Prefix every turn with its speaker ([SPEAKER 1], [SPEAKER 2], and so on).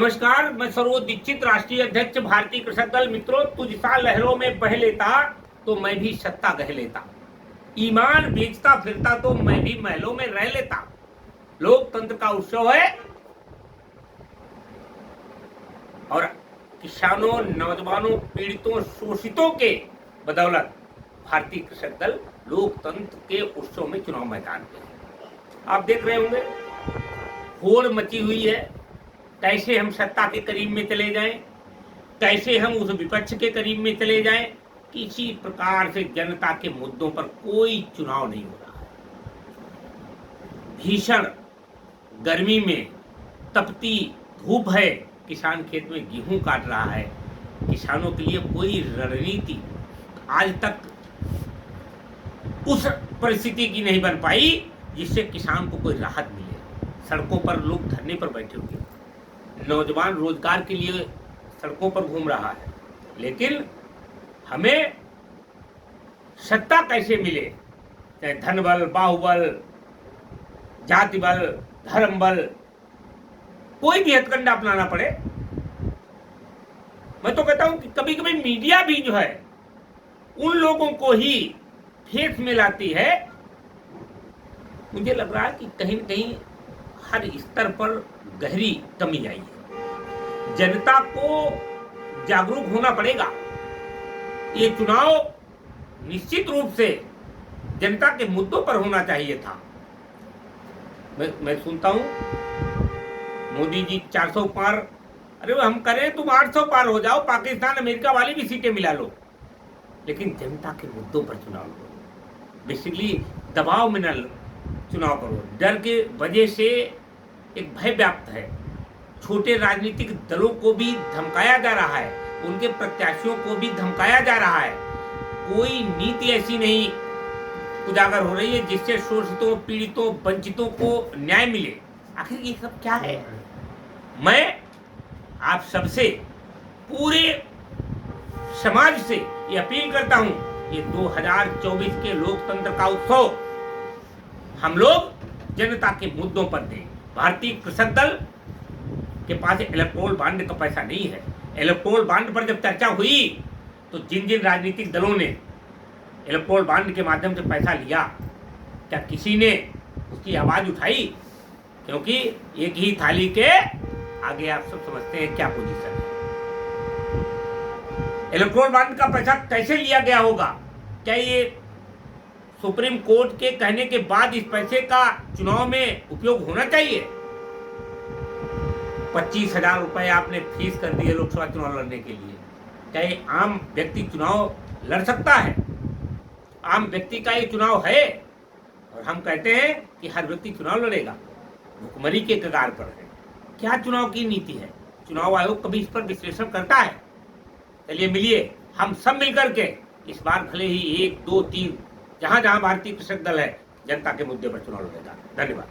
[SPEAKER 1] नमस्कार, मैं सरोज दीक्षित, राष्ट्रीय अध्यक्ष भारतीय कृषक दल। मित्रों, तुझ सा लहरों में बह लेता तो मैं भी सत्ता गह लेता। ईमान बेचता फिरता तो मैं भी महलों में रह लेता। लोकतंत्र का उत्सव है और किसानों, नौजवानों, पीड़ितों, शोषितों के बदौलत भारतीय कृषक दल लोकतंत्र के उत्सव में चुनाव मैदान में है। आप देख रहे होंगे होड़ मची हुई है, कैसे हम सत्ता के करीब में चले जाएं, कैसे हम उस विपक्ष के करीब में चले जाएं। किसी प्रकार से जनता के मुद्दों पर कोई चुनाव नहीं हो रहा है। भीषण गर्मी में तपती धूप है, किसान खेत में गेहूं काट रहा है। किसानों के लिए कोई रणनीति आज तक उस परिस्थिति की नहीं बन पाई जिससे किसान को कोई राहत मिले। सड़कों पर लोग धरने पर बैठे हुए, नौजवान रोजगार के लिए सड़कों पर घूम रहा है, लेकिन हमें सत्ता कैसे मिले, चाहे धन बल, बाहुबल, जाति बल, धर्म बल, कोई भी हथकंडा अपनाना पड़े। मैं तो कहता हूं कि कभी कभी मीडिया भी जो है उन लोगों को ही फेस में लाती है। मुझे लग रहा है कि कहीं न कहीं हर स्तर पर गहरी कमी आई है। जनता को जागरूक होना पड़ेगा। ये चुनाव निश्चित रूप से जनता के मुद्दों पर होना चाहिए था। मैं सुनता हूं मोदी जी 400 पार, अरे हम करें तुम 800 पार हो जाओ, पाकिस्तान अमेरिका वाली भी सीटें मिला लो, लेकिन जनता के मुद्दों पर चुनाव करो। बेसिकली दबाव में न चुनाव करो। डर के वजह से एक भय व्याप्त है। छोटे राजनीतिक दलों को भी धमकाया जा रहा है, उनके प्रत्याशियों को भी धमकाया जा रहा है। कोई नीति ऐसी नहीं उजागर हो रही है जिससे शोषितों, पीड़ितों, वंचितों को न्याय मिले। आखिर ये सब क्या है? मैं आप सबसे, पूरे समाज से ये अपील करता हूं, ये 2024 के लोकतंत्र का उत्सव हम लोग जनता के मुद्दों पर दें। भारतीय कृषक दल के पास इलेक्टोरल बॉन्ड का पैसा नहीं है। इलेक्टोरल बॉन्ड पर जब चर्चा हुई तो जिन जिन राजनीतिक दलों ने इलेक्टोरल बॉन्ड के माध्यम से पैसा लिया, क्या किसी ने उसकी आवाज उठाई? क्योंकि एक ही थाली के आगे आप सब समझते हैं क्या पोजीशन है। इलेक्टोरल बॉन्ड का पैसा कैसे लिया गया होगा? क्या ये सुप्रीम कोर्ट के कहने के बाद इस पैसे का चुनाव में उपयोग होना चाहिए? 25,000 रुपए आपने फीस कर दिए लोकसभा चुनाव लड़ने के लिए। क्या ये आम व्यक्ति चुनाव लड़ सकता है? आम व्यक्ति का ये चुनाव है और हम कहते हैं कि हर व्यक्ति चुनाव लड़ेगा, भुखमरी के कगार पर है। क्या चुनाव की नीति है? चुनाव आयोग कभी इस पर विश्लेषण करता है? चलिए मिलिए, हम सब मिलकर के इस बार भले ही 1, 2, 3 जहां जहां भारतीय कृषक दल है, जनता के मुद्दे पर चुनाव लड़ेगा। धन्यवाद।